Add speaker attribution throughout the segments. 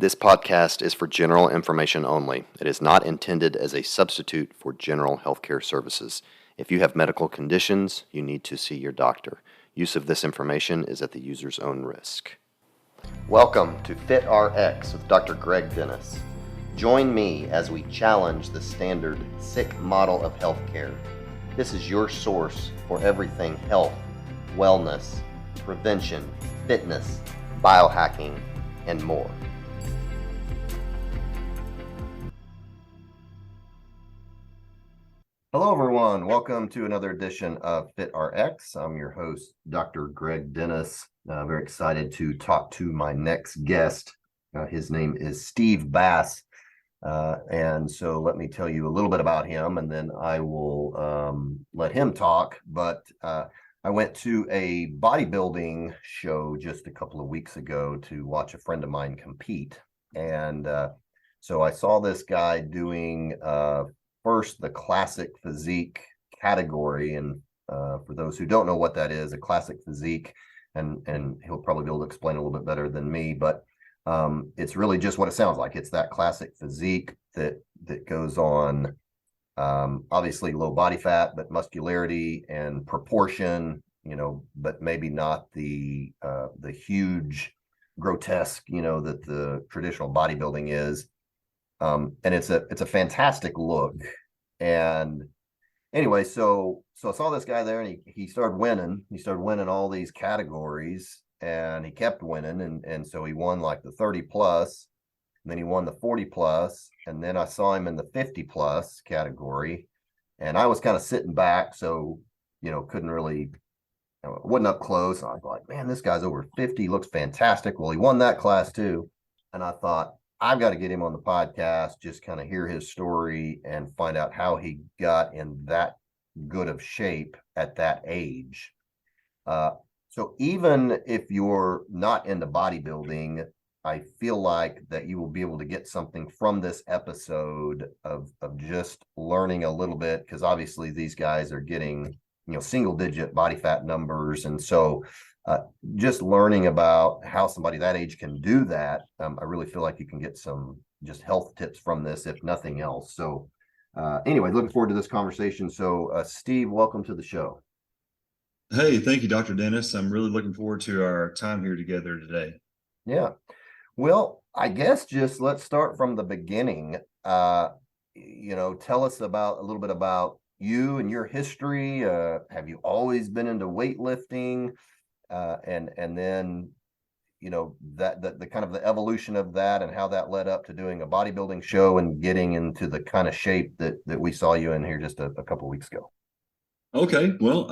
Speaker 1: This podcast is for general information only. It is not intended as a substitute for general healthcare services. If you have medical conditions, you need to see your doctor. Use of this information is at the user's own risk. Welcome to FitRx with Dr. Greg Dennis. Join me as we challenge the standard sick model of healthcare. This is your source for everything health, wellness, prevention, fitness, biohacking, and more. Hello, everyone. Welcome to another edition of FitRx. I'm your host, Dr. Greg Dennis. Very excited to talk to my next guest. His name is Steve Bass. And so let me tell you a little bit about him, and then I will let him talk. But I went to a bodybuilding show just a couple of weeks ago to watch a friend of mine compete. And so I saw this guy doing first the classic physique category. And for those who don't know what that is, a classic physique, and he'll probably be able to explain a little bit better than me, but it's really just what it sounds like. It's that classic physique that goes on, obviously low body fat, but muscularity and proportion, but maybe not the huge grotesque, that the traditional bodybuilding is. And it's a fantastic look. And anyway, so I saw this guy there, and he started winning. He started winning all these categories, and he kept winning. And so he won like the 30 plus, and then he won the 40 plus, and then I saw him in the 50 plus category, and I was kind of sitting back, so couldn't really, wasn't up close. I was like, man, this guy's over 50, looks fantastic. Well, he won that class too, and I thought, I've got to get him on the podcast, just kind of hear his story and find out how he got in that good of shape at that age. So even if you're not into bodybuilding, I feel like that you will be able to get something from this episode of just learning a little bit, because obviously these guys are getting, single digit body fat numbers. And so just learning about how somebody that age can do that, I really feel like you can get some just health tips from this, if nothing else. So anyway, looking forward to this conversation. So Steve, welcome to the show.
Speaker 2: Hey, thank you, Dr. Dennis. I'm really looking forward to our time here together today.
Speaker 1: Yeah. Well, I guess just let's start from the beginning. Tell us a little bit about you and your history. Have you always been into weightlifting? And then that the kind of the evolution of that and how that led up to doing a bodybuilding show and getting into the kind of shape that we saw you in here just a couple of weeks ago.
Speaker 2: Okay, well,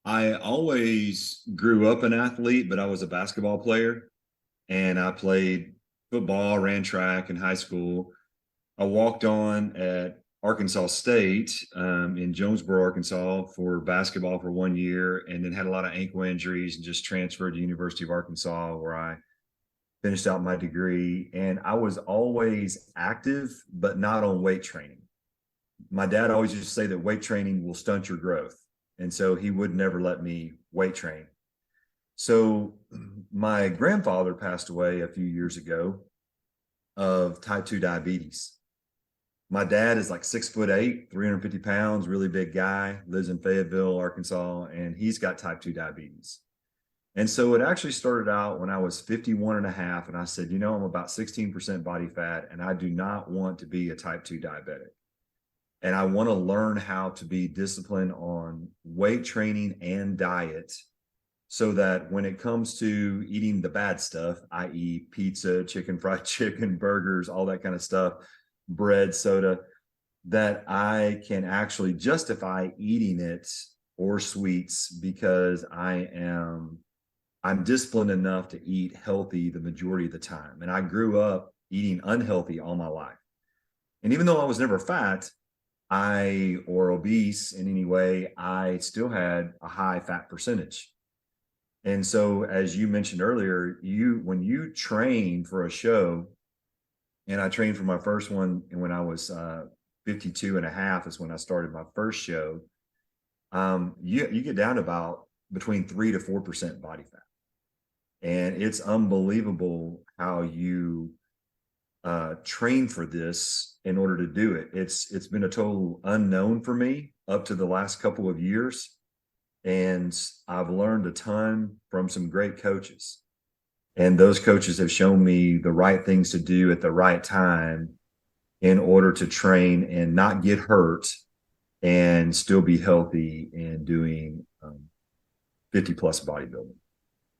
Speaker 2: I always grew up an athlete, but I was a basketball player, and I played football, ran track in high school. I walked on at Arkansas State in Jonesboro, Arkansas for basketball for 1 year, and then had a lot of ankle injuries and just transferred to University of Arkansas, where I finished out my degree. And I was always active, but not on weight training. My dad always used to say that weight training will stunt your growth. And so he would never let me weight train. So my grandfather passed away a few years ago of type 2 diabetes. My dad is like 6'8", 350 pounds, really big guy, lives in Fayetteville, Arkansas, and he's got type 2 diabetes. And so it actually started out when I was 51 and a half, and I said, I'm about 16% body fat, and I do not want to be a type 2 diabetic. And I want to learn how to be disciplined on weight training and diet, so that when it comes to eating the bad stuff, i.e. pizza, fried chicken, burgers, all that kind of stuff, bread, soda, that I can actually justify eating it, or sweets, because I'm disciplined enough to eat healthy the majority of the time. And I grew up eating unhealthy all my life. And even though I was never fat, or obese in any way, I still had a high fat percentage. And so, as you mentioned earlier, when you train for a show, and I trained for my first one, and when I was 52 and a half is when I started my first show, you get down to about between 3 to 4% body fat. And it's unbelievable how you train for this in order to do it. It's been a total unknown for me up to the last couple of years, and I've learned a ton from some great coaches. And those coaches have shown me the right things to do at the right time in order to train and not get hurt and still be healthy and doing 50 plus bodybuilding.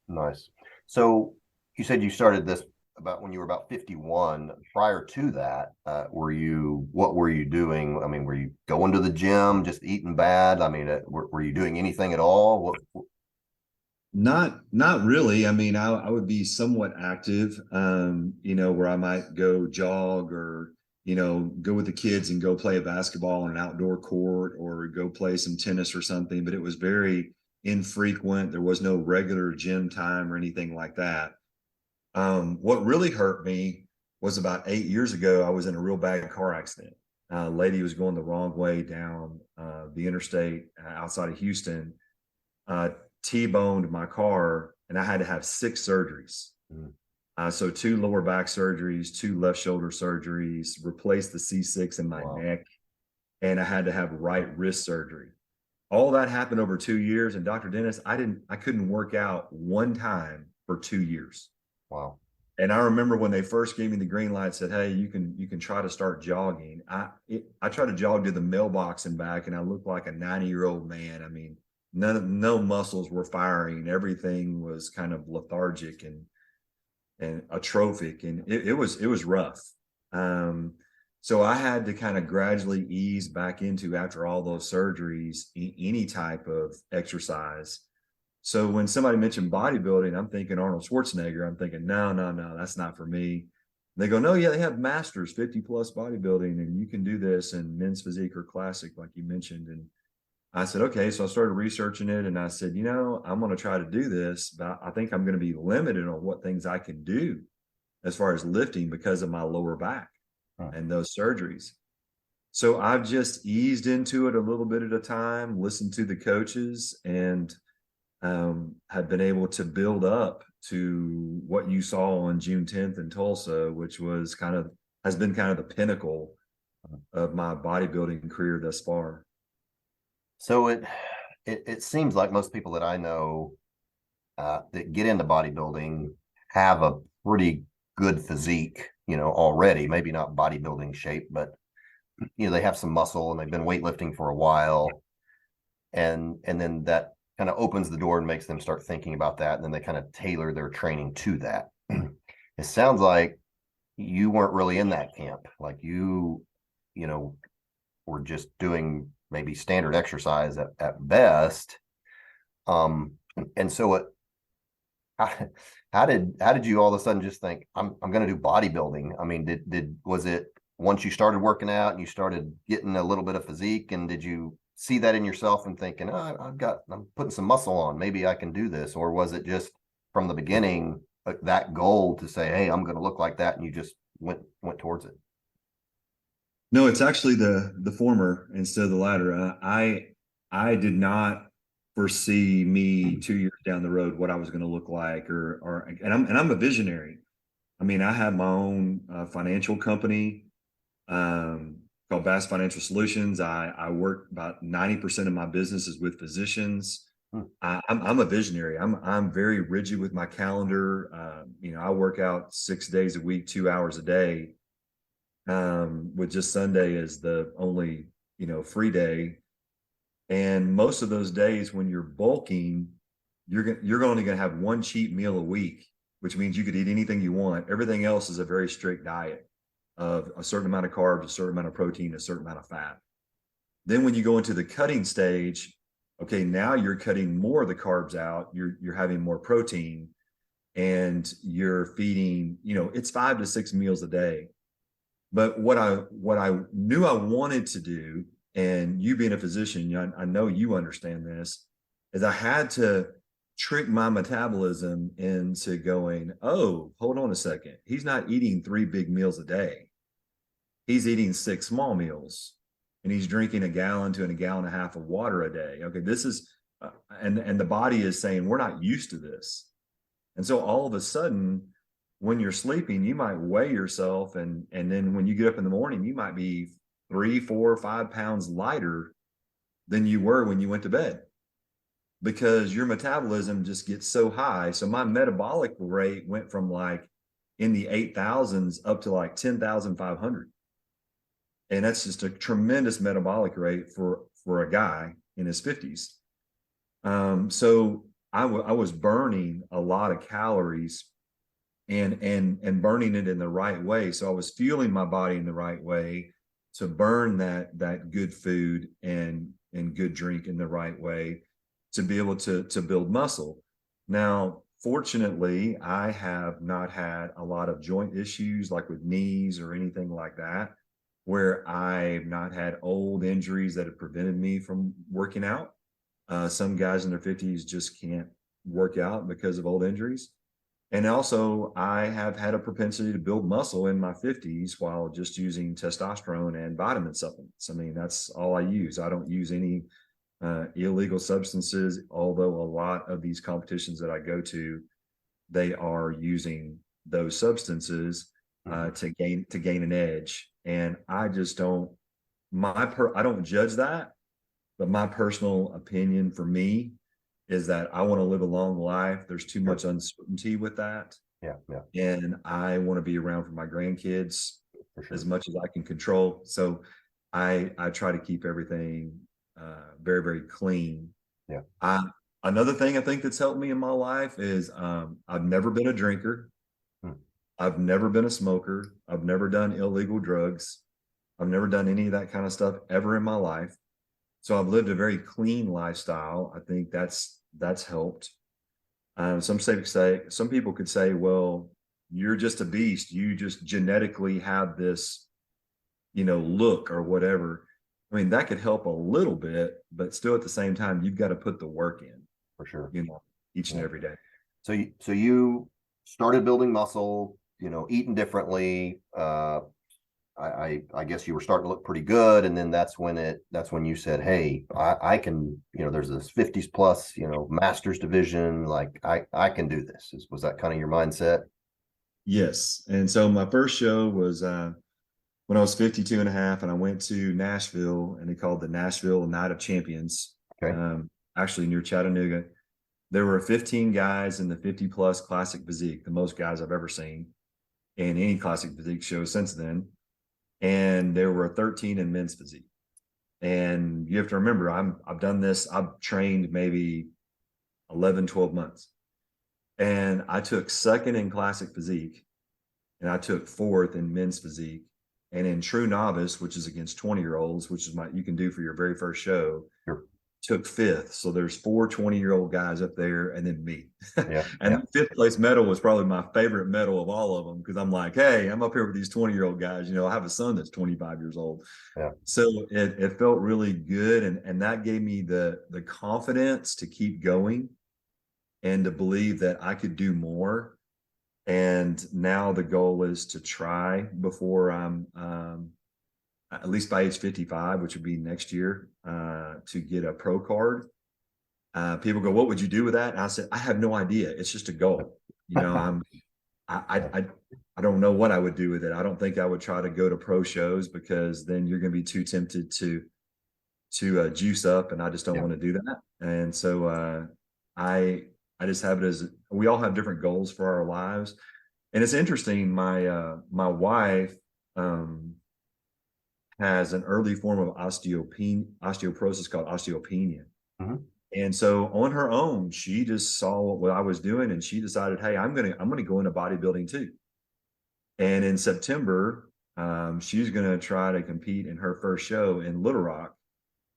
Speaker 1: Nice. So you said you started this about when you were about 51. Prior to that, what were you doing? I mean, were you going to the gym, just eating bad? I mean, were you doing anything at all?
Speaker 2: Not really. I mean, I would be somewhat active, where I might go jog or, go with the kids and go play a basketball on an outdoor court or go play some tennis or something, but it was very infrequent. There was no regular gym time or anything like that. What really hurt me was about 8 years ago, I was in a real bad car accident. A lady was going the wrong way down the interstate outside of Houston, T-boned my car, and I had to have 6 surgeries. So 2 lower back surgeries, 2 left shoulder surgeries, replaced the C6 in my neck, and I had to have right wrist surgery. All that happened over 2 years. And Dr. Dennis, I couldn't work out one time for 2 years.
Speaker 1: Wow.
Speaker 2: And I remember when they first gave me the green light, said, "Hey, you can try to start jogging." I tried to jog to the mailbox and back, and I looked like a 90-year-old man. I mean, no muscles were firing. Everything was kind of lethargic and atrophic, and it was rough. So I had to kind of gradually ease back into, after all those surgeries, any type of exercise. So when somebody mentioned bodybuilding, I'm thinking Arnold Schwarzenegger. I'm thinking, no, that's not for me. They go, no, yeah, they have masters, 50 plus bodybuilding, and you can do this in men's physique or classic, like you mentioned. And I said, okay. So I started researching it, and I said, I'm going to try to do this, but I think I'm going to be limited on what things I can do as far as lifting because of my lower back and those surgeries. So I've just eased into it a little bit at a time, listened to the coaches, and had been able to build up to what you saw on June 10th in Tulsa, which has been kind of the pinnacle of my bodybuilding career thus far.
Speaker 1: So it seems like most people that I know that get into bodybuilding have a pretty good physique, already. Maybe not bodybuilding shape, but they have some muscle and they've been weightlifting for a while, and then that kind of opens the door and makes them start thinking about that, and then they kind of tailor their training to that. It sounds like you weren't really in that camp. Like you were just doing maybe standard exercise at best. And so how did you all of a sudden just think, I'm going to do bodybuilding? I mean, was it once you started working out and you started getting a little bit of physique, and did you see that in yourself and thinking, I'm putting some muscle on, maybe I can do this? Or was it just from the beginning that goal to say, hey, I'm going to look like that, and you just went towards it?
Speaker 2: No, it's actually the former instead of the latter. I did not foresee me 2 years down the road what I was going to look like, and I'm a visionary. I mean, I have my own financial company called Bass Financial Solutions. I work about 90% of my business is with physicians. I'm a visionary. I'm very rigid with my calendar. I work out 6 days a week, 2 hours a day, with just Sunday as the only free day. And most of those days when you're bulking, you're only going to have one cheat meal a week, which means you could eat anything you want. Everything else is a very strict diet of a certain amount of carbs, a certain amount of protein, a certain amount of fat. Then when you go into the cutting stage, okay, now you're cutting more of the carbs out, you're having more protein, and you're feeding, it's 5 to 6 meals a day. But what I knew I wanted to do, and you being a physician, I know you understand this, is I had to trick my metabolism into going, oh, hold on a second. He's not eating 3 big meals a day. He's eating 6 small meals, and he's drinking 1 gallon to 1.5 gallons of water a day. Okay, this is, and the body is saying, we're not used to this. And so all of a sudden, when you're sleeping, you might weigh yourself, and then when you get up in the morning, you might be 3, 4, 5 pounds lighter than you were when you went to bed, because your metabolism just gets so high. So my metabolic rate went from like in the 8,000s up to like 10,500. And that's just a tremendous metabolic rate for a guy in his 50s. So I was burning a lot of calories, and burning it in the right way. So I was fueling my body in the right way to burn that good food and good drink in the right way to be able to build muscle. Now, fortunately, I have not had a lot of joint issues like with knees or anything like that, where I've not had old injuries that have prevented me from working out. Some guys in their 50s just can't work out because of old injuries. And also, I have had a propensity to build muscle in my 50s while just using testosterone and vitamin supplements. I mean, that's all I use. I don't use any illegal substances, although a lot of these competitions that I go to, they are using those substances to gain an edge. And I just don't, I don't judge that, but my personal opinion for me is that I want to live a long life. There's too much uncertainty with that.
Speaker 1: Yeah.
Speaker 2: And I want to be around for my grandkids as much as I can control. So I try to keep everything very, very clean.
Speaker 1: Yeah.
Speaker 2: Another thing I think that's helped me in my life is I've never been a drinker. I've never been a smoker. I've never done illegal drugs. I've never done any of that kind of stuff ever in my life. So I've lived a very clean lifestyle. I think that's helped. Some people could say, well, you're just a beast. You just genetically have this, look or whatever. I mean, that could help a little bit, but still at the same time, you've got to put the work in
Speaker 1: for sure,
Speaker 2: each and every day.
Speaker 1: So you started building muscle, eating differently. I guess you were starting to look pretty good, and then that's when you said, hey, I can, there's this 50s plus, masters division, like I can do this. Was that kind of your mindset?
Speaker 2: Yes. And so my first show was when I was 52 and a half, and I went to Nashville, and they called the Nashville Night of Champions.
Speaker 1: Okay.
Speaker 2: Actually near Chattanooga. There were 15 guys in the 50 plus classic physique, the most guys I've ever seen in any classic physique show since then. And there were 13 in men's physique. And you have to remember, I've done this, I've trained maybe 11, 12 months. And I took second in classic physique, and I took fourth in men's physique. And in true novice, which is against 20-year-olds, which is you can do for your very first show,
Speaker 1: sure,
Speaker 2: took fifth. So there's 4 20-year-old guys up there, and then me.
Speaker 1: Yeah,
Speaker 2: and the fifth place medal was probably my favorite medal of all of them, because I'm like, hey, I'm up here with these 20-year-old guys. I have a son that's 25 years old.
Speaker 1: Yeah.
Speaker 2: So it felt really good. And that gave me the confidence to keep going and to believe that I could do more. And now the goal is to try before I'm at least by age 55, which would be next year, to get a pro card. People go, what would you do with that? And I said, I have no idea. It's just a goal. I don't know what I would do with it. I don't think I would try to go to pro shows, because then you're going to be too tempted to juice up, and I just don't want to do that. And so I just have it as, we all have different goals for our lives. And it's interesting. My wife has an early form of osteoporosis called osteopenia.
Speaker 1: Mm-hmm.
Speaker 2: And so on her own, she just saw what I was doing, and she decided, hey, I'm gonna go into bodybuilding too. And in September, she's gonna try to compete in her first show in Little Rock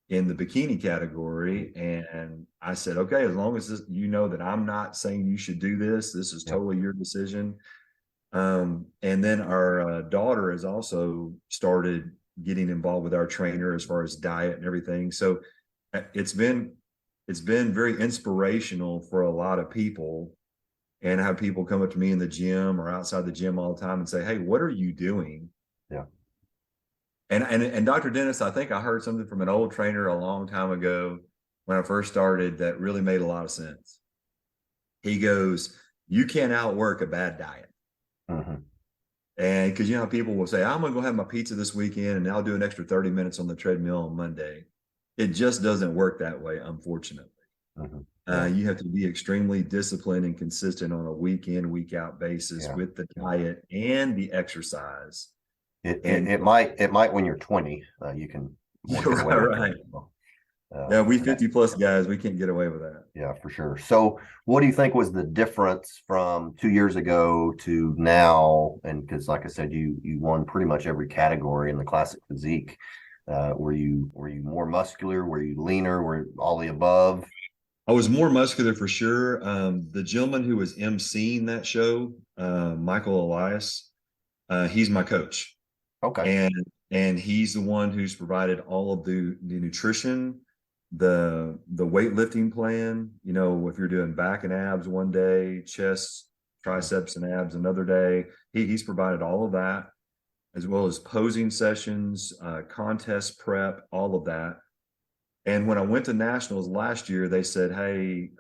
Speaker 2: in the bikini category. And I said, okay, as long as that I'm not saying you should do this is totally your decision. And then our daughter has also started getting involved with our trainer as far as diet and everything. So it's been very inspirational for a lot of people, and have people come up to me in the gym or outside the gym all the time and say, hey, what are you doing?
Speaker 1: Yeah.
Speaker 2: And Dr. Dennis, I think I heard something from an old trainer a long time ago when I first started that really made a lot of sense. He goes, you can't outwork a bad diet.
Speaker 1: Mhm.
Speaker 2: And because you know how people will say, I'm gonna go have my pizza this weekend and I'll do an extra 30 minutes on the treadmill on Monday. It just doesn't work that way, unfortunately.
Speaker 1: Mhm. Yeah.
Speaker 2: You have to be extremely disciplined and consistent on a week in, week out basis
Speaker 1: Yeah.
Speaker 2: with the
Speaker 1: Yeah.
Speaker 2: diet and the exercise.
Speaker 1: It, it
Speaker 2: And
Speaker 1: it might it might when you're 20, you can more get away
Speaker 2: right,
Speaker 1: with that.
Speaker 2: right.
Speaker 1: So,
Speaker 2: Yeah, we
Speaker 1: and that,
Speaker 2: 50 plus guys, we can't get away with that.
Speaker 1: yeah, for sure. So, what do you think was the difference from 2 years ago to now? And because, like I said, you won pretty much every category in the classic physique. Were you more muscular? Were you leaner? Were all the above?
Speaker 2: I was more muscular for sure. The gentleman who was emceeing that show, Michael Elias, he's my coach.
Speaker 1: Okay.
Speaker 2: And he's the one who's provided all of the nutrition, the weightlifting plan. You know, if you're doing back and abs one day, chest, triceps, and abs another day, he's provided all of that, as well as posing sessions, contest prep, all of that. And when I went to nationals last year, they said, "Hey,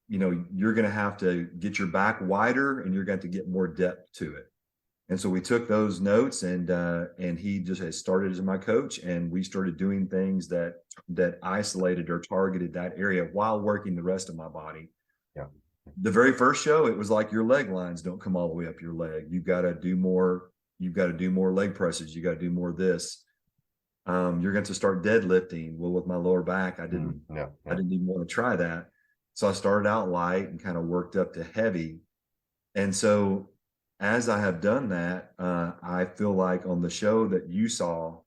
Speaker 2: you know, you're going to have to get your back wider, and you're going to have to get more depth to it." And so we took those notes, and he just has started as my coach, and we started doing things that isolated or targeted that area while working the rest of my body.
Speaker 1: Yeah.
Speaker 2: The very first show, it was like your leg lines don't come all the way up your leg. You've got to do more. You've got to do more leg presses. You got to do more of this. You're going to start deadlifting. Well, with my lower back,
Speaker 1: Yeah.
Speaker 2: I didn't even want to try that. So I started out light and kind of worked up to heavy. And so as I have done that, I feel like on the show that you saw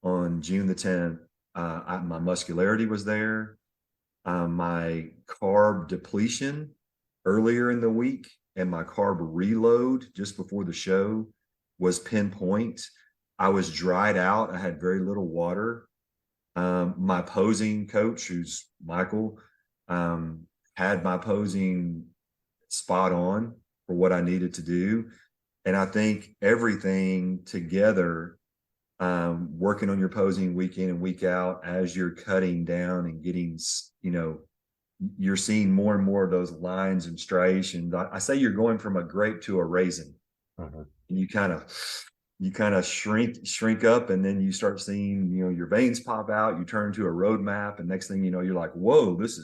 Speaker 2: on June the 10th, my muscularity was there. My carb depletion earlier in the week and my carb reload just before the show was pinpoint. I was dried out. I had very little water. My posing coach, who's Michael, had my posing spot on for what I needed to do. And I think everything together, working on your posing week in and week out as you're cutting down and getting, you know, you're seeing more and more of those lines and striations. I say you're going from a grape to a raisin,
Speaker 1: Mhm.
Speaker 2: and you kind of shrink up, and then you start seeing, you know, your veins pop out. You turn to a roadmap, and next thing you know, you're like, whoa, this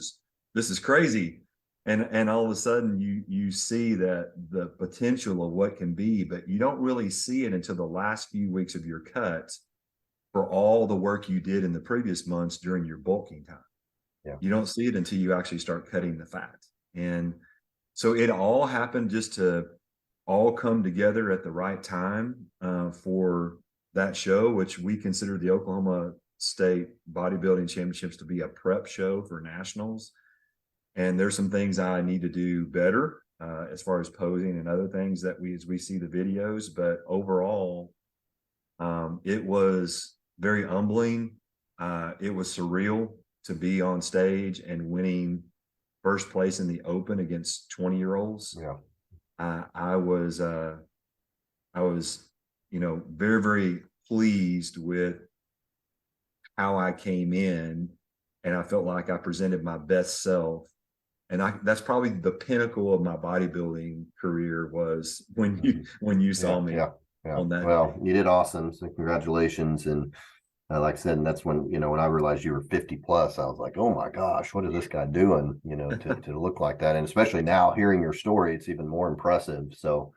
Speaker 2: is crazy. And all of a sudden you see that the potential of what can be, but you don't really see it until the last few weeks of your cut for all the work you did in the previous months during your bulking time.
Speaker 1: Yeah.
Speaker 2: You don't see it until you actually start cutting the fat. And so it all happened just to all come together at the right time, for that show, which we consider the Oklahoma State Bodybuilding Championships to be a prep show for nationals. And there's some things I need to do better, as far as posing and other things that as we see the videos. But overall, it was very humbling. It was surreal to be on stage and winning first place in the open against 20-year-olds.
Speaker 1: Yeah.
Speaker 2: I was, you know, very, very pleased with how I came in, and I felt like I presented my best self. And that's probably the pinnacle of my bodybuilding career, was when you
Speaker 1: Yeah.
Speaker 2: saw me
Speaker 1: Yeah. Yeah.
Speaker 2: on that
Speaker 1: Well,
Speaker 2: day.
Speaker 1: you did awesome. So congratulations. And like I said, and that's when, when I realized you were 50 plus, I was like, oh my gosh, what is this guy doing, to look like that? And especially now hearing your story, it's even more impressive. So,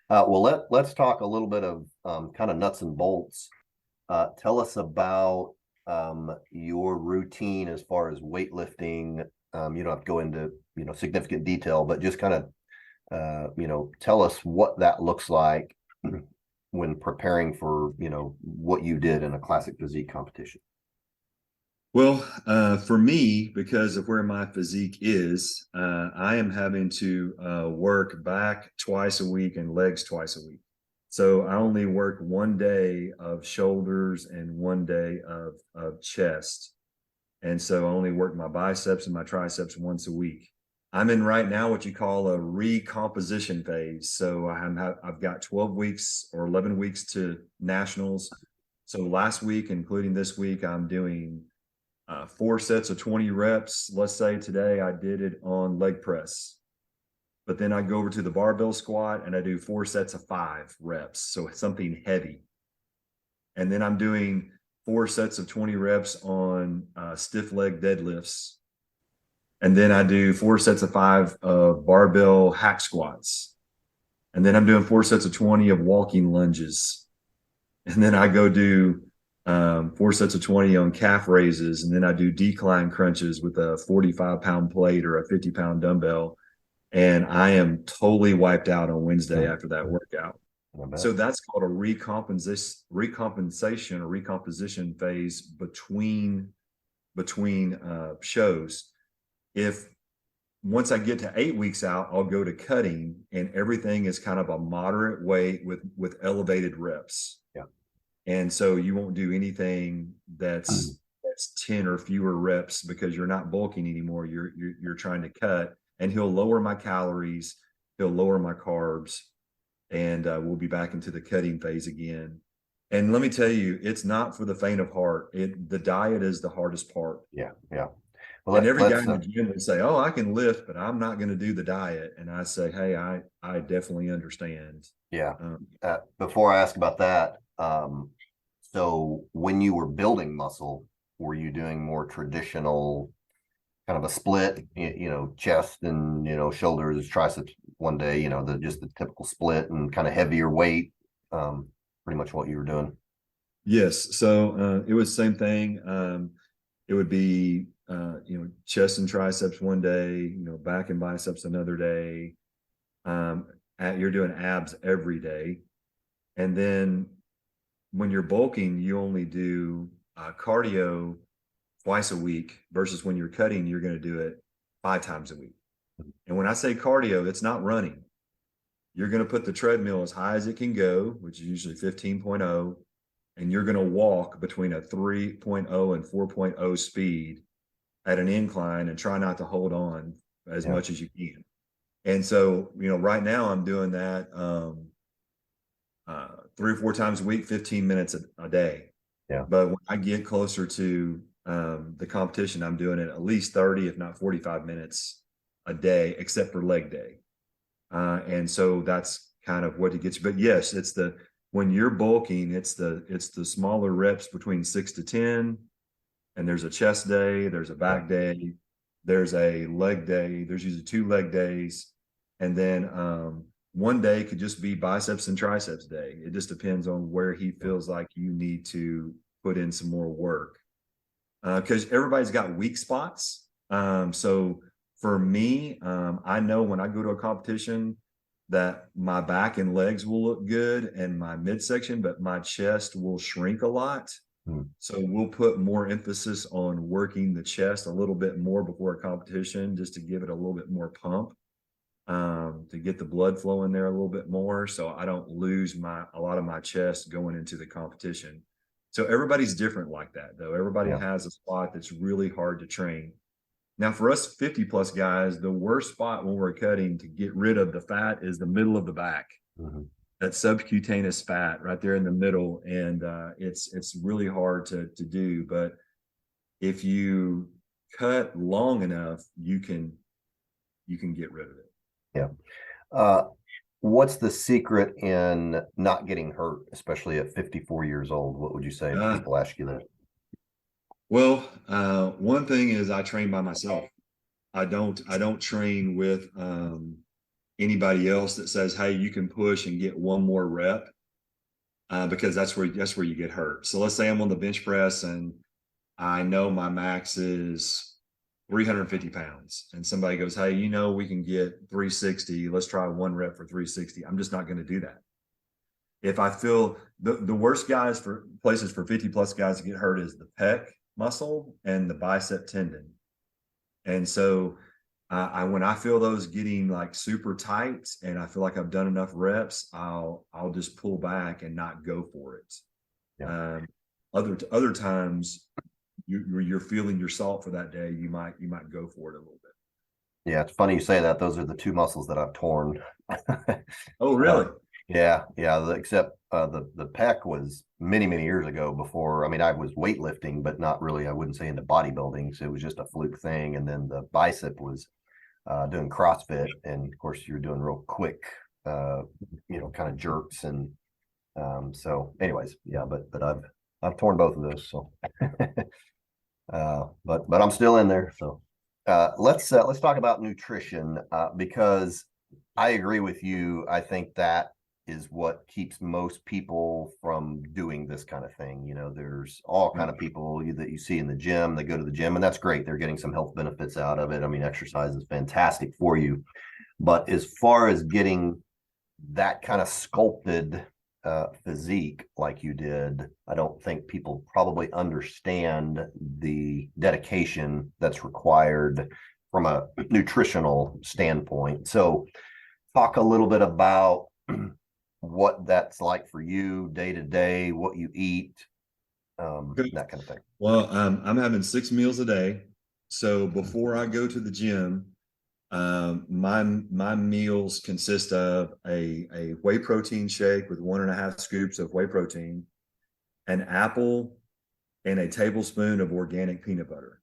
Speaker 1: well, let's talk a little bit of kind of nuts and bolts. Tell us about your routine as far as weightlifting. You don't have to go into, significant detail, but just kind of, tell us what that looks like when preparing for, what you did in a classic physique competition.
Speaker 2: Well, for me, because of where my physique is, I am having to work back twice a week and legs twice a week. So I only work one day of shoulders and one day of chest. And so I only work my biceps and my triceps once a week. I'm in right now what you call a recomposition phase. So I've got 12 weeks or 11 weeks to nationals. So last week, including this week, I'm doing 4 sets of 20 reps. Let's say today I did it on leg press. but then I go over to the barbell squat and I do 4 sets of 5 reps. So it's something heavy. And then I'm doing 4 sets of 20 reps on stiff leg deadlifts. And then I do 4 sets of 5 of barbell hack squats. And then I'm doing 4 sets of 20 of walking lunges. And then I go do 4 sets of 20 on calf raises. And then I do decline crunches with a 45-pound plate or a 50-pound dumbbell. And I am totally wiped out on Wednesday after that workout. So that's called a recompensation or recomposition phase between shows. If once I get to 8 weeks out, I'll go to cutting, and everything is kind of a moderate weight with elevated reps.
Speaker 1: Yeah.
Speaker 2: And so you won't do anything that's 10 or fewer reps because you're not bulking anymore. You're trying to cut, and he'll lower my calories, he'll lower my carbs, and we'll be back into the cutting phase again. And let me tell you, it's not for the faint of heart. The diet is the hardest part.
Speaker 1: Yeah. Yeah.
Speaker 2: Well, and every guy in the gym will say, "Oh, I can lift, but I'm not going to do the diet." And I say, "Hey, I definitely understand."
Speaker 1: Yeah. Before I ask about that, so when you were building muscle, were you doing more traditional kind of a split, chest and, shoulders, triceps one day, just the typical split and kind of heavier weight, pretty much what you were doing?
Speaker 2: Yes. So it was the same thing. It would be, chest and triceps one day, back and biceps another day. You're doing abs every day. And then when you're bulking, you only do cardio twice a week versus when you're cutting, you're going to do it 5 times a week. And when I say cardio, it's not running. You're going to put the treadmill as high as it can go, which is usually 15.0, and you're going to walk between a 3.0 and 4.0 speed at an incline and try not to hold on as much as you can. And so, right now I'm doing that 3 or 4 times a week, 15 minutes a day.
Speaker 1: Yeah.
Speaker 2: But when I get closer to the competition, I'm doing it at least 30, if not 45 minutes a day, except for leg day. And so that's kind of what it gets you. But yes, when you're bulking, it's the smaller reps between 6 to 10. And there's a chest day, there's a back day, there's a leg day, there's usually 2 leg days. And then one day could just be biceps and triceps day. It just depends on where he feels like you need to put in some more work. Because everybody's got weak spots. So for me, I know when I go to a competition that my back and legs will look good and my midsection, but my chest will shrink a lot. So we'll put more emphasis on working the chest a little bit more before a competition, just to give it a little bit more pump, to get the blood flow in there a little bit more, so I don't lose a lot of my chest going into the competition. So everybody's different like that, though. Everybody has a spot that's really hard to train. Now, for us 50 plus guys, the worst spot when we're cutting to get rid of the fat is the middle of the back. That subcutaneous fat right there in the middle. And it's really hard to do. But if you cut long enough, you can get rid of it.
Speaker 1: Yeah. What's the secret in not getting hurt, especially at 54 years old? What would you say if people ask you that?
Speaker 2: Well, one thing is I train by myself. I don't train with anybody else that says, "Hey, you can push and get one more rep," because that's where you get hurt. So let's say I'm on the bench press and I know my max is 350 pounds, and somebody goes, "Hey, we can get 360. Let's try 1 rep for 360." I'm just not going to do that. If I feel the worst places for 50 plus guys to get hurt is the pec muscle and the bicep tendon. And so when I feel those getting like super tight and I feel like I've done enough reps, I'll just pull back and not go for it. Yeah. Other times you're feeling your salt for that day, you might go for it a little bit.
Speaker 1: Yeah, it's funny you say that. Those are the 2 muscles that I've torn.
Speaker 2: Oh, really?
Speaker 1: Yeah. Except the pec was many, many years ago before. I mean, I was weightlifting, but not really, I wouldn't say into bodybuilding. So it was just a fluke thing. And then the bicep was doing CrossFit, and of course you're doing real quick, kind of jerks, and so anyways, yeah, but I've torn both of those, so but I'm still in there. So let's talk about nutrition, because I agree with you. I think that is what keeps most people from doing this kind of thing. There's all kind of people that you see in the gym. They go to the gym, and that's great. They're getting some health benefits out of it. I mean, exercise is fantastic for you. But as far as getting that kind of sculpted physique like you did, I don't think people probably understand the dedication that's required from a nutritional standpoint. So talk a little bit about what that's like for you day to day, what you eat, that kind of thing.
Speaker 2: Well, I'm having 6 meals a day. So before I go to the gym, my meals consist of a whey protein shake with 1.5 scoops of whey protein, an apple, and a tablespoon of organic peanut butter.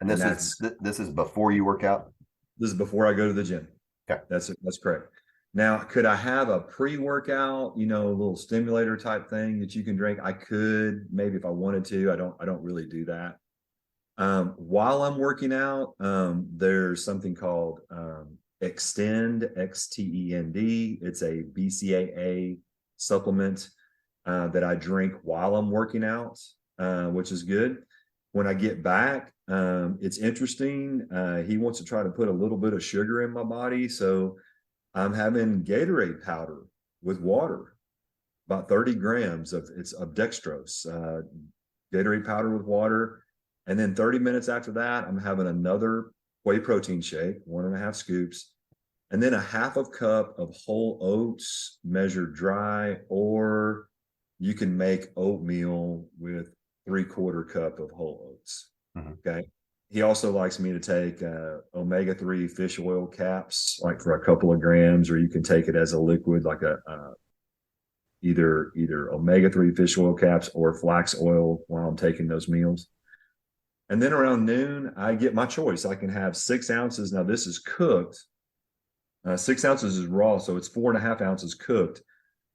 Speaker 1: And this is before you work out?
Speaker 2: This is before I go to the gym.
Speaker 1: Okay.
Speaker 2: That's correct. Now, could I have a pre-workout, a little stimulator type thing that you can drink? I could, maybe if I wanted to. I don't really do that. While I'm working out, there's something called Extend, XTEND. It's a BCAA supplement that I drink while I'm working out, which is good. When I get back, it's interesting. He wants to try to put a little bit of sugar in my body. So I'm having Gatorade powder with water, about 30 grams of dextrose, Gatorade powder with water. And then 30 minutes after that, I'm having another whey protein shake, 1.5 scoops, and then a 1/2 cup of whole oats measured dry, or you can make oatmeal with 3/4 cup of whole oats. Mm-hmm. Okay. He also likes me to take omega-3 fish oil caps, like for a couple of grams, or you can take it as a liquid, like either omega-3 fish oil caps or flax oil while I'm taking those meals. And then around noon, I get my choice. I can have 6 ounces. Now this is cooked. 6 ounces is raw, so it's 4.5 ounces cooked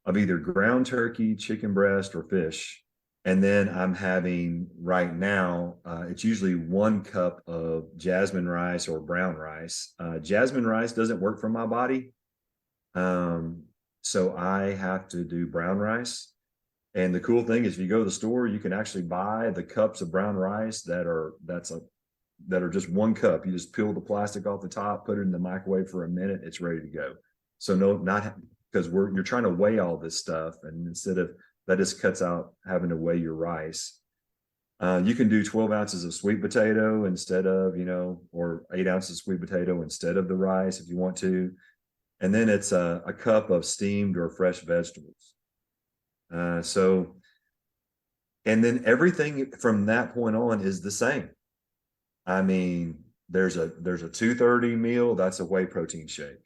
Speaker 2: of either ground turkey, chicken breast, or fish. And then I'm having right now, it's usually 1 cup of jasmine rice or brown rice. Jasmine rice doesn't work for my body. So I have to do brown rice. And the cool thing is, if you go to the store, you can actually buy the cups of brown rice that are just 1 cup. You just peel the plastic off the top, put it in the microwave for a minute, it's ready to go. So not because you're trying to weigh all this stuff, and instead of that, just cuts out having to weigh your rice. You can do 12 ounces of sweet potato instead of, or 8 ounces of sweet potato instead of the rice if you want to. And then it's a cup of steamed or fresh vegetables. And then everything from that point on is the same. I mean, there's a 2:30 meal, that's a whey protein shake.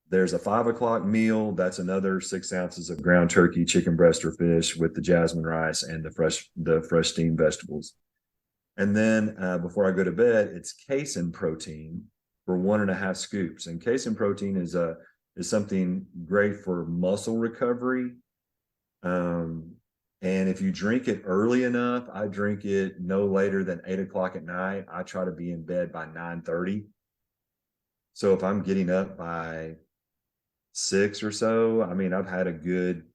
Speaker 2: There's a 5 o'clock meal, that's another 6 ounces of ground turkey, chicken breast, or fish with the jasmine rice and the fresh steamed vegetables. And then before I go to bed, it's casein protein for 1.5 scoops. And casein protein is something great for muscle recovery. And if you drink it early enough, I drink it no later than 8 o'clock at night. I try to be in bed by 9:30. So if I'm getting up by 6 or so, I mean, I've had a good,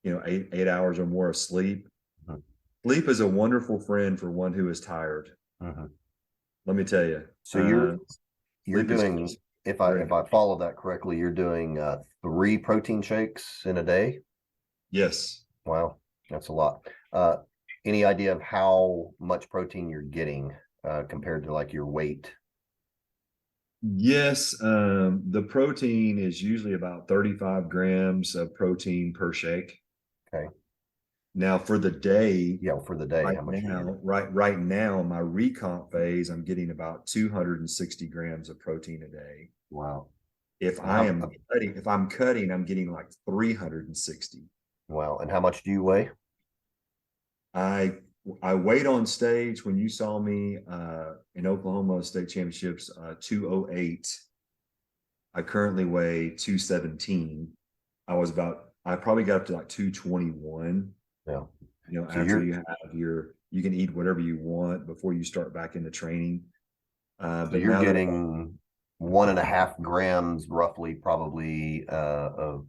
Speaker 2: 8 hours or more of sleep. Mm-hmm. Sleep is a wonderful friend for one who is tired. Mm-hmm. Let me tell you.
Speaker 1: So you're doing, if I follow that correctly, you're doing 3 protein shakes in a day?
Speaker 2: Yes.
Speaker 1: Wow, that's a lot. Any idea of how much protein you're getting compared to like your weight?
Speaker 2: Yes, the protein is usually about 35 grams of protein per shake.
Speaker 1: Okay.
Speaker 2: Now for the day,
Speaker 1: how much
Speaker 2: right now, my recomp phase, I'm getting about 260 grams of protein a day.
Speaker 1: Wow.
Speaker 2: If I'm cutting, I'm getting like 360.
Speaker 1: Wow. And how much do you weigh?
Speaker 2: I I weighed on stage when you saw me in Oklahoma State Championships 208. I currently weigh 217. I probably got up to like 221.
Speaker 1: Yeah.
Speaker 2: You know,
Speaker 1: So
Speaker 2: after you have you can eat whatever you want before you start back into training. But
Speaker 1: you're
Speaker 2: now that
Speaker 1: getting 1.5 grams roughly probably of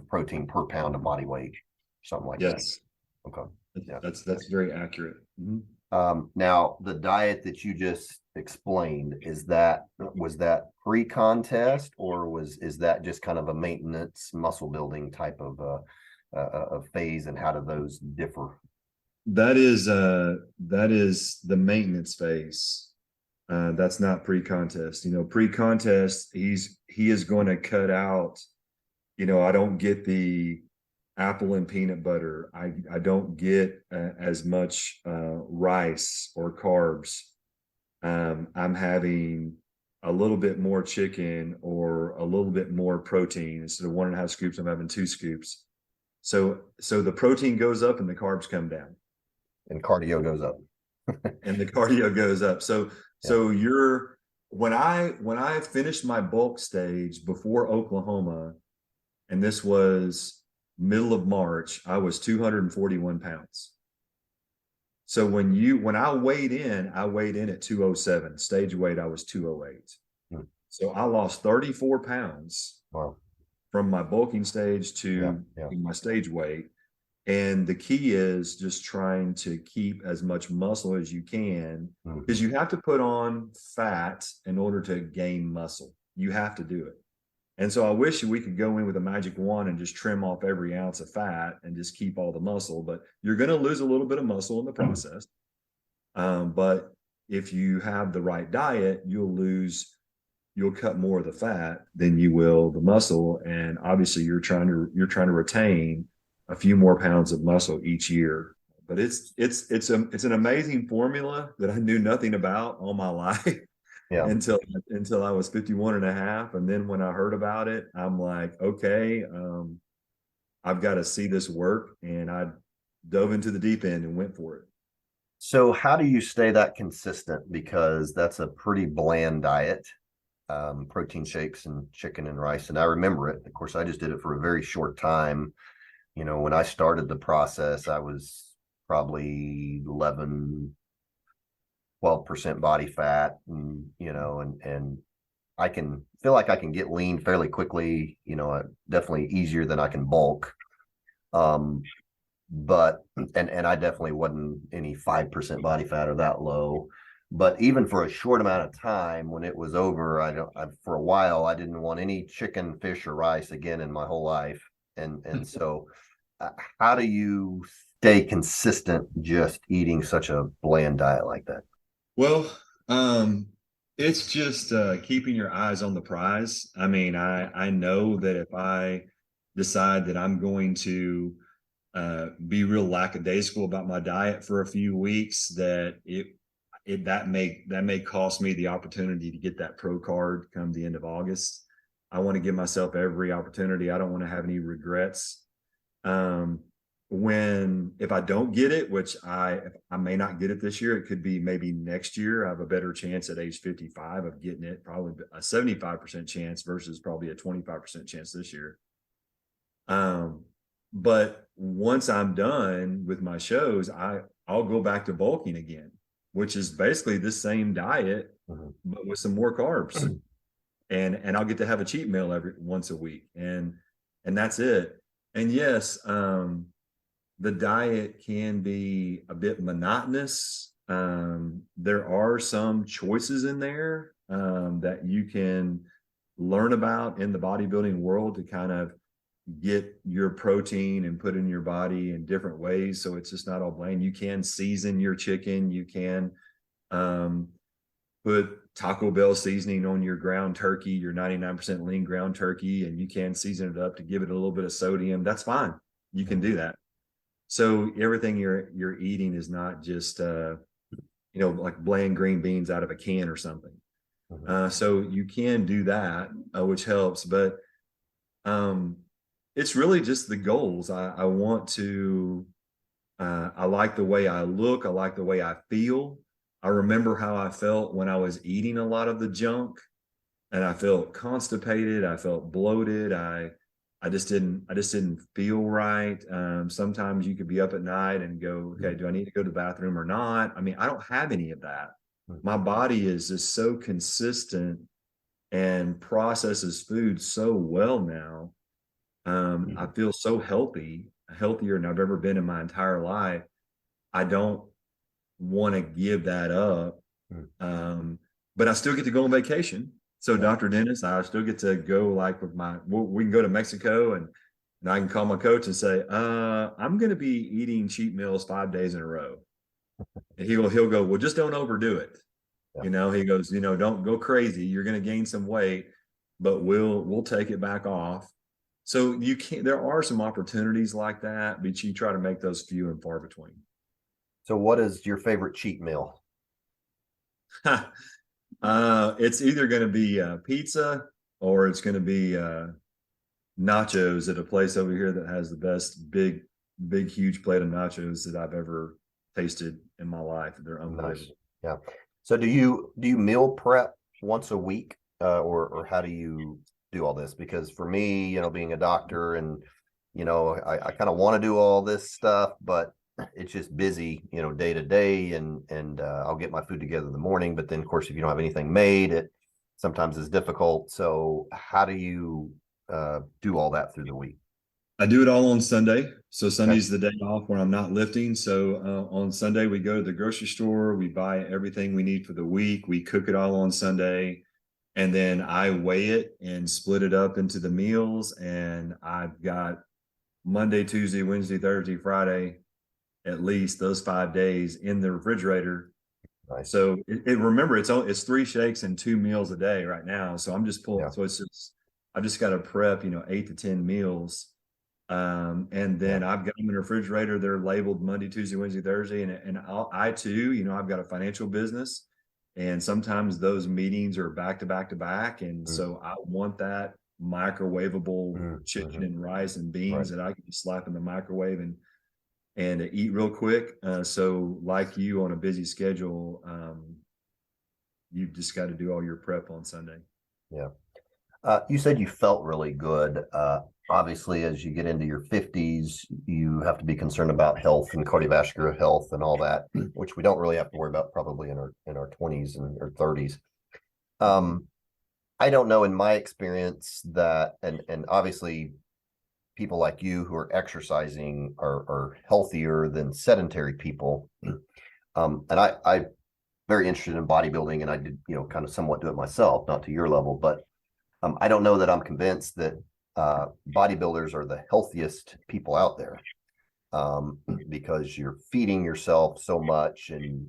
Speaker 1: protein per pound of body weight, something like that.
Speaker 2: yes,
Speaker 1: Okay. Yeah.
Speaker 2: that's very accurate. Mm-hmm.
Speaker 1: Now the diet that you just explained, was that pre-contest, or is that just kind of a maintenance muscle building type of phase, and how do those differ?
Speaker 2: That is the maintenance phase. That's not pre-contest. You know, pre-contest, he is going to cut out. You know, I don't get the apple and peanut butter. I don't get as much rice or carbs. I'm having a little bit more chicken or a little bit more protein. Instead of 1.5 scoops, I'm having 2 scoops. So the protein goes up and the carbs come down.
Speaker 1: And cardio goes up.
Speaker 2: And the cardio goes up. So
Speaker 1: Yeah.
Speaker 2: so you're when I finished my bulk stage before Oklahoma, and this was middle of March, I was 241 pounds. So when I weighed in at 207. Stage weight, I was 208.
Speaker 1: Hmm.
Speaker 2: So I lost 34 pounds
Speaker 1: Wow.
Speaker 2: from my bulking stage to my stage weight. And the key is just trying to keep as much muscle as you can, because you have to put on fat in order to gain muscle. You have to do it. And so I wish we could go in with a magic wand and just trim off every ounce of fat and just keep all the muscle, but you're going to lose a little bit of muscle in the process. But if you have the right diet, you'll cut more of the fat than you will the muscle. And obviously you're trying to retain a few more pounds of muscle each year. But it's an amazing formula that I knew nothing about all my life.
Speaker 1: Yeah.
Speaker 2: Until I was 51.5. And then when I heard about it, I'm like, okay, I've got to see this work. And I dove into the deep end and went for it.
Speaker 1: So how do you stay that consistent? Because that's a pretty bland diet, protein shakes and chicken and rice. And I remember it. Of course, I just did it for a very short time. You know, when I started the process, I was probably 12% body fat, and I can feel like I can get lean fairly quickly, definitely easier than I can bulk. But I definitely wasn't any 5% body fat or that low. But even for a short amount of time, when it was over, for a while, I didn't want any chicken, fish, or rice again in my whole life. And so how do you stay consistent just eating such a bland diet like that?
Speaker 2: Well, it's just keeping your eyes on the prize. I mean, I know that if I decide that I'm going to be real lackadaisical about my diet for a few weeks, that that may cost me the opportunity to get that pro card come the end of August. I want to give myself every opportunity. I don't want to have any regrets. If I don't get it, which I may not get it this year, it could be maybe next year. I have a better chance at age 55 of getting it, probably a 75% chance versus probably a 25% chance this year. But once I'm done with my shows, I'll go back to bulking again, which is basically the same diet, but with some more carbs. And I'll get to have a cheat meal once a week. And that's it. And yes, the diet can be a bit monotonous. There are some choices in there that you can learn about in the bodybuilding world to kind of get your protein and put in your body in different ways. So it's just not all bland. You can season your chicken. You can put Taco Bell seasoning on your ground turkey, your 99% lean ground turkey, and you can season it up to give it a little bit of sodium. That's fine. You can do that. So everything you're eating is not just like bland green beans out of a can or something. So you can do that, which helps. But it's really just the goals. I want to I like the way I look. I like the way I feel. I remember how I felt when I was eating a lot of the junk, and I felt constipated. I felt bloated. I just didn't feel right. Sometimes you could be up at night and go, okay, do I need to go to the bathroom or not? I mean, I don't have any of that. My body is just so consistent and processes food so well now. I feel so healthy, healthier than I've ever been in my entire life. I don't want to give that up. Um, but I still get to go on vacation. So, Dr. Dennis, I still get to go like with we can go to Mexico, and I can call my coach and say, I'm going to be eating cheat meals 5 days in a row. And he'll go, well, just don't overdo it. He goes, don't go crazy. You're going to gain some weight, but we'll take it back off. So there are some opportunities like that, but you try to make those few and far between.
Speaker 1: So what is your favorite cheat meal?
Speaker 2: It's either going to be pizza, or it's going to be nachos at a place over here that has the best big, huge plate of nachos that I've ever tasted in my life. They're unbelievable.
Speaker 1: Nice. Yeah. So do you meal prep once a week, or how do you do all this? Because for me, being a doctor, and I kind of want to do all this stuff, but it's just busy, day to day, and I'll get my food together in the morning. But then, of course, if you don't have anything made, it sometimes is difficult. So how do you do all that through the week?
Speaker 2: I do it all on Sunday. So Sunday's the day off when I'm not lifting. So on Sunday, we go to the grocery store, we buy everything we need for the week, we cook it all on Sunday, and then I weigh it and split it up into the meals. And I've got Monday, Tuesday, Wednesday, Thursday, Friday, at least those 5 days in the refrigerator.
Speaker 1: Nice.
Speaker 2: So remember, it's 3 shakes and 2 meals a day right now. So I'm just pulling. So I've just got to prep, 8 to 10 meals. And then I've got them in the refrigerator. They're labeled Monday, Tuesday, Wednesday, Thursday. And I too, I've got a financial business, and sometimes those meetings are back to back to back. And so I want that microwavable chicken and rice and beans that I can just slap in the microwave and eat real quick. So like you on a busy schedule, you've just got to do all your prep on Sunday.
Speaker 1: Yeah. You said you felt really good. Obviously, as you get into your 50s, you have to be concerned about health and cardiovascular health and all that, which we don't really have to worry about probably in our 20s and or 30s. I don't know, in my experience, that and obviously people like you who are exercising are healthier than sedentary people. And I'm very interested in bodybuilding, and I did, kind of somewhat do it myself, not to your level, but I don't know that I'm convinced that bodybuilders are the healthiest people out there, because you're feeding yourself so much. And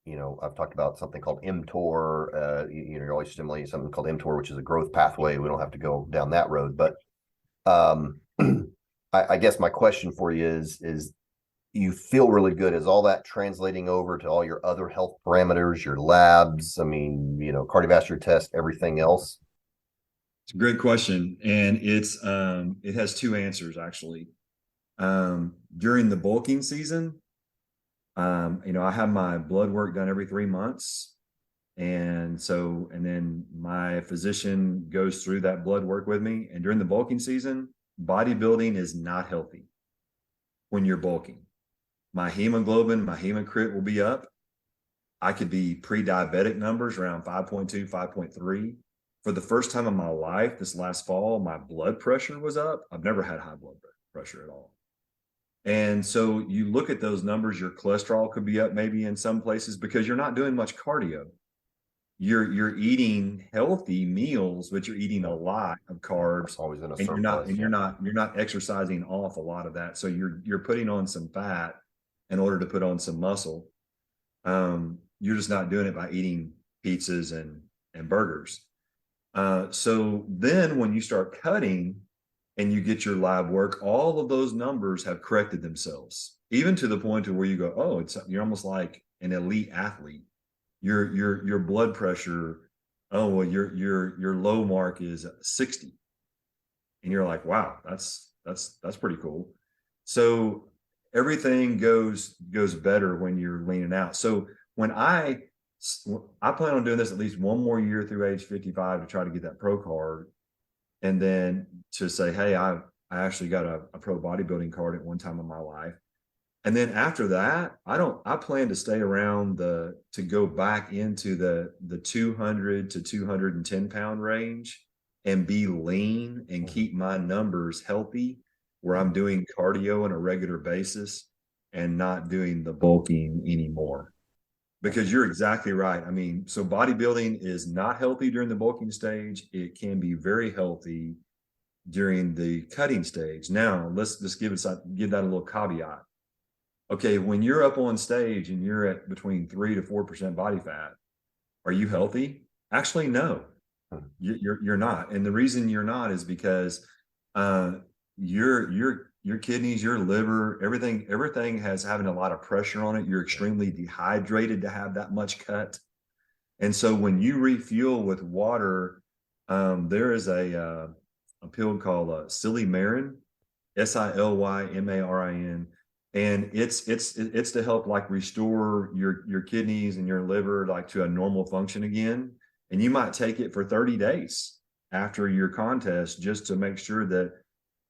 Speaker 1: I've talked about something called mTOR. You're always stimulating something called mTOR, which is a growth pathway. We don't have to go down that road, but I guess my question for you is you feel really good. Is all that translating over to all your other health parameters, your labs? I mean, cardiovascular test, everything else?
Speaker 2: It's a great question. And it has 2 answers, actually. During the bulking season, I have my blood work done every 3 months. And then my physician goes through that blood work with me. And during the bulking season, bodybuilding is not healthy when you're bulking. My hemoglobin, my hematocrit will be up. I could be pre-diabetic numbers around 5.2, 5.3. For the first time in my life, this last fall, my blood pressure was up. I've never had high blood pressure at all. And so you look at those numbers, your cholesterol could be up maybe in some places because you're not doing much cardio. You're eating healthy meals, but you're eating a lot of carbs.
Speaker 1: Always in a
Speaker 2: surplus,
Speaker 1: surplus.
Speaker 2: You're not exercising off a lot of that. So you're putting on some fat in order to put on some muscle. You're just not doing it by eating pizzas and burgers. So then when you start cutting and you get your lab work, all of those numbers have corrected themselves, even to the point to where you go, oh, you're almost like an elite athlete. Your blood pressure, oh, well, your low mark is 60. And you're like, wow, that's pretty cool. So everything goes better when you're leaning out. So when I plan on doing this at least one more year through age 55 to try to get that pro card, and then to say, hey, I actually got a pro bodybuilding card at one time in my life. And then after that, I plan to stay around to go back into the 200 to 210 pound range and be lean and keep my numbers healthy, where I'm doing cardio on a regular basis and not doing the bulking anymore. Because you're exactly right. I mean, so bodybuilding is not healthy during the bulking stage. It can be very healthy during the cutting stage. Now, let's just give that a little caveat. Okay, when you're up on stage and you're at between 3 to 4% body fat, are you healthy? Actually, no, you're not. And the reason you're not is because your kidneys, your liver, everything has having a lot of pressure on it. You're extremely dehydrated to have that much cut. And so when you refuel with water, there is a pill called Silymarin, Silymarin, and it's to help like restore your kidneys and your liver like to a normal function again. And you might take it for 30 days after your contest just to make sure that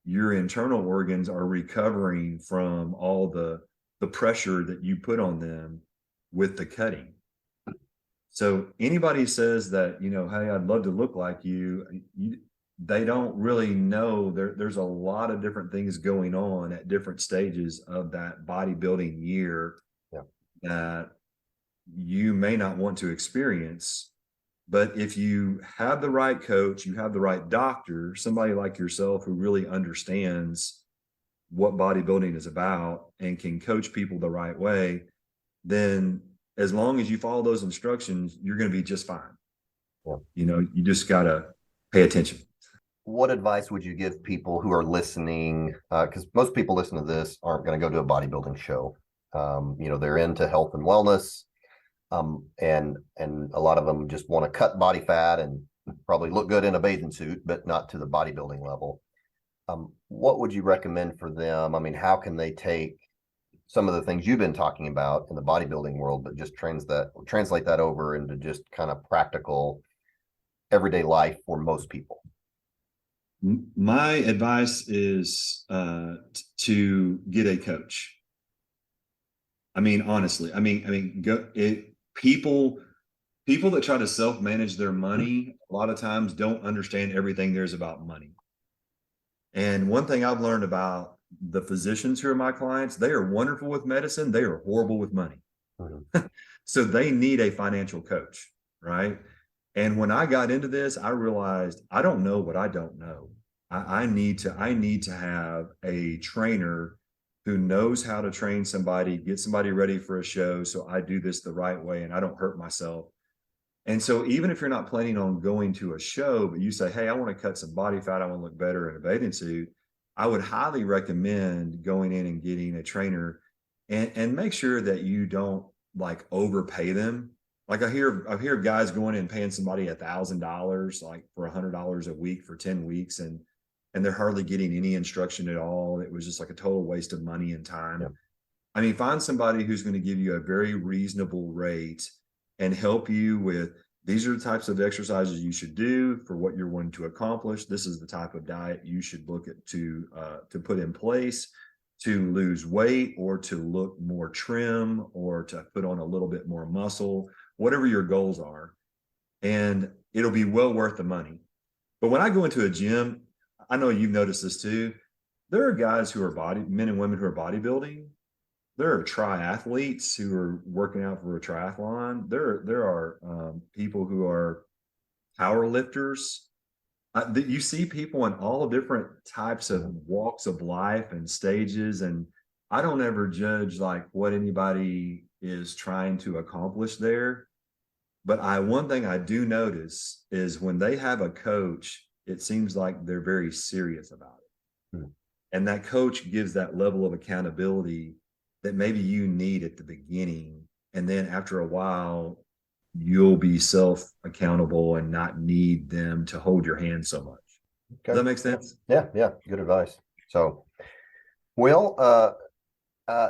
Speaker 2: your internal organs are recovering from all the pressure that you put on them with the cutting. So anybody says that, you know, hey, I'd love to look like you, they don't really know there's a lot of different things going on at different stages of that bodybuilding year that you may not want to experience. But if you have the right coach, you have the right doctor, somebody like yourself who really understands what bodybuilding is about and can coach people the right way, then as long as you follow those instructions, you're going to be just fine. Yeah. You know, you just got to pay attention.
Speaker 1: What advice would you give people who are listening? Because most people listening to this aren't going to go to a bodybuilding show. You know, they're into health and wellness. And a lot of them just want to cut body fat and probably look good in a bathing suit, but not to the bodybuilding level. What would you recommend for them? I mean, how can they take some of the things you've been talking about in the bodybuilding world, but just translate that over into just kind of practical everyday life for most people?
Speaker 2: My advice is to get a coach. I mean, honestly, people that try to self-manage their money a lot of times don't understand everything there's about money. And one thing I've learned about the physicians who are my clients, they are wonderful with medicine. They are horrible with money. Mm-hmm. So they need a financial coach, right? And when I got into this, I realized I don't know what I don't know. I need to have a trainer who knows how to train somebody, get somebody ready for a show, so I do this the right way and I don't hurt myself. And so even if you're not planning on going to a show, but you say, hey, I want to cut some body fat, I want to look better in a bathing suit, I would highly recommend going in and getting a trainer and make sure that you don't like overpay them. Like I hear guys going in and paying somebody $1,000 like for $100 a week for 10 weeks and they're hardly getting any instruction at all. It was just like a total waste of money and time. Yeah. I mean, find somebody who's going to give you a very reasonable rate and help you with, these are the types of exercises you should do for what you're wanting to accomplish. This is the type of diet you should look at to put in place to lose weight or to look more trim or to put on a little bit more muscle, whatever your goals are. And it'll be well worth the money. But when I go into a gym, I know you've noticed this too. There are guys who are men and women who are bodybuilding. There are triathletes who are working out for a triathlon. There are people who are power lifters. You see people in all different types of walks of life and stages. And I don't ever judge like what anybody is trying to accomplish there. But one thing I do notice is when they have a coach, it seems like they're very serious about it. Hmm. And that coach gives that level of accountability that maybe you need at the beginning. And then after a while, you'll be self-accountable and not need them to hold your hand so much. Okay. Does that make sense?
Speaker 1: Yeah. Good advice. So, well,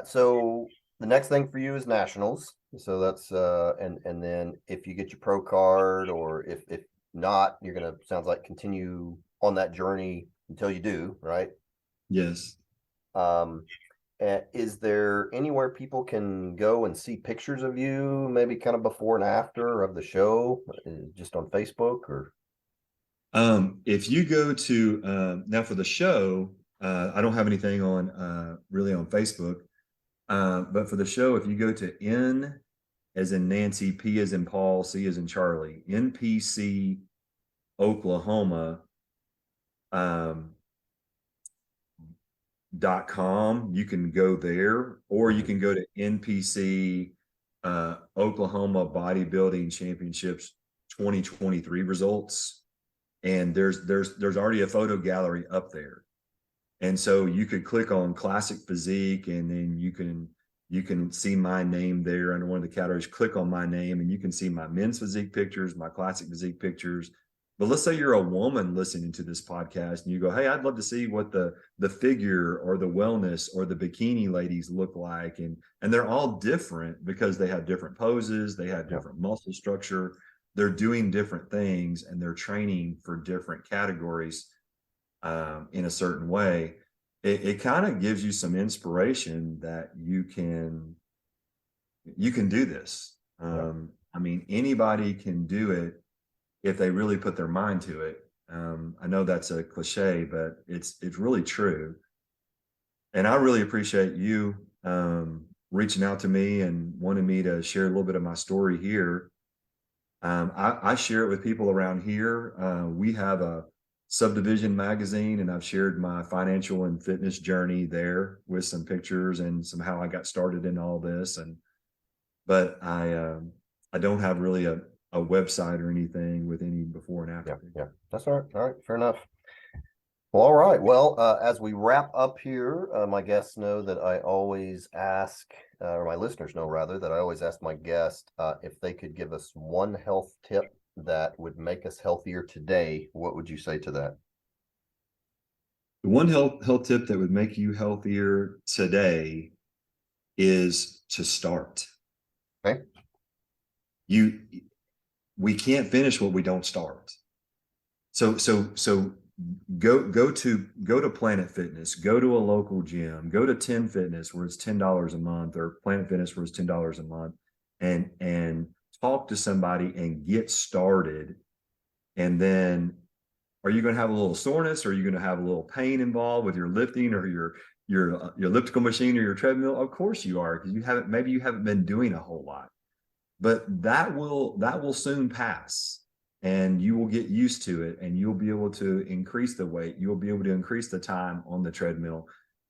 Speaker 1: So the next thing for you is nationals. So that's and then if you get your pro card, or if not, you're gonna, sounds like, continue on that journey until you do, right?
Speaker 2: Yes.
Speaker 1: Um, is there anywhere people can go and see pictures of you, maybe kind of before and after of the show, just on Facebook or?
Speaker 2: If you go to now for the show, I don't have anything on really on Facebook, but for the show, if you go to N as in Nancy, P as in Paul, C as in Charlie, NPC Oklahoma .com, you can go there, or you can go to NPC Oklahoma Bodybuilding Championships 2023 results, and there's already a photo gallery up there, and so you could click on Classic Physique, and then you can see my name there under one of the categories. Click on my name, and you can see my men's physique pictures, my classic physique pictures. But let's say you're a woman listening to this podcast and you go, hey, I'd love to see what the figure or the wellness or the bikini ladies look like. And they're all different because they have different poses, they have different muscle structure, they're doing different things, and they're training for different categories in a certain way. It kind of gives you some inspiration that you can do this. I mean, anybody can do it if they really put their mind to it. I know that's a cliche, but it's really true. And I really appreciate you reaching out to me and wanting me to share a little bit of my story here. I share it with people around here. We have a subdivision magazine, and I've shared my financial and fitness journey there with some pictures and some how I got started in all this. But I don't have really a website or anything with any before and after.
Speaker 1: Yeah, that's all right. All right, fair enough. Well, all right. Well, as we wrap up here, my guests know that I always ask, or my listeners know rather, that I always ask my guest if they could give us one health tip that would make us healthier today. What would you say to that?
Speaker 2: The one health tip that would make you healthier today is to start.
Speaker 1: Okay.
Speaker 2: We can't finish what we don't start. So go to Planet Fitness, go to a local gym, go to 10 Fitness where it's $10 a month, or Planet Fitness where it's $10 a month, and talk to somebody and get started. And then, are you going to have a little soreness? Or are you going to have a little pain involved with your lifting or your elliptical machine or your treadmill? Of course you are, because maybe you haven't been doing a whole lot. But that will soon pass, and you will get used to it, and you'll be able to increase the weight. You'll be able to increase the time on the treadmill,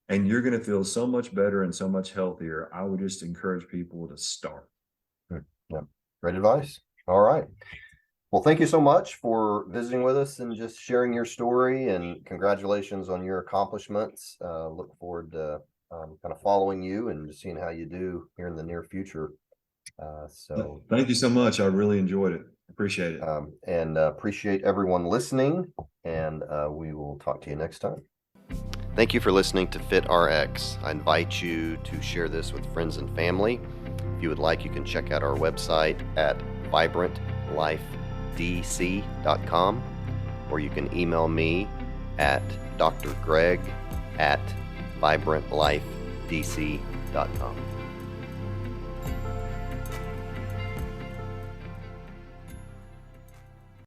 Speaker 2: and you're going to feel so much better and so much healthier. I would just encourage people to start.
Speaker 1: Yeah, great advice. All right. Well, thank you so much for visiting with us and just sharing your story, and congratulations on your accomplishments. Look forward to kind of following you and just seeing how you do here in the near future. So
Speaker 2: thank you so much. I really enjoyed it. Appreciate it.
Speaker 1: And appreciate everyone listening, and we will talk to you next time. Thank you for listening to FitRx. I invite you to share this with friends and family. If you would like, you can check out our website at vibrantlifedc.com, or you can email me at drgreg@vibrantlifedc.com.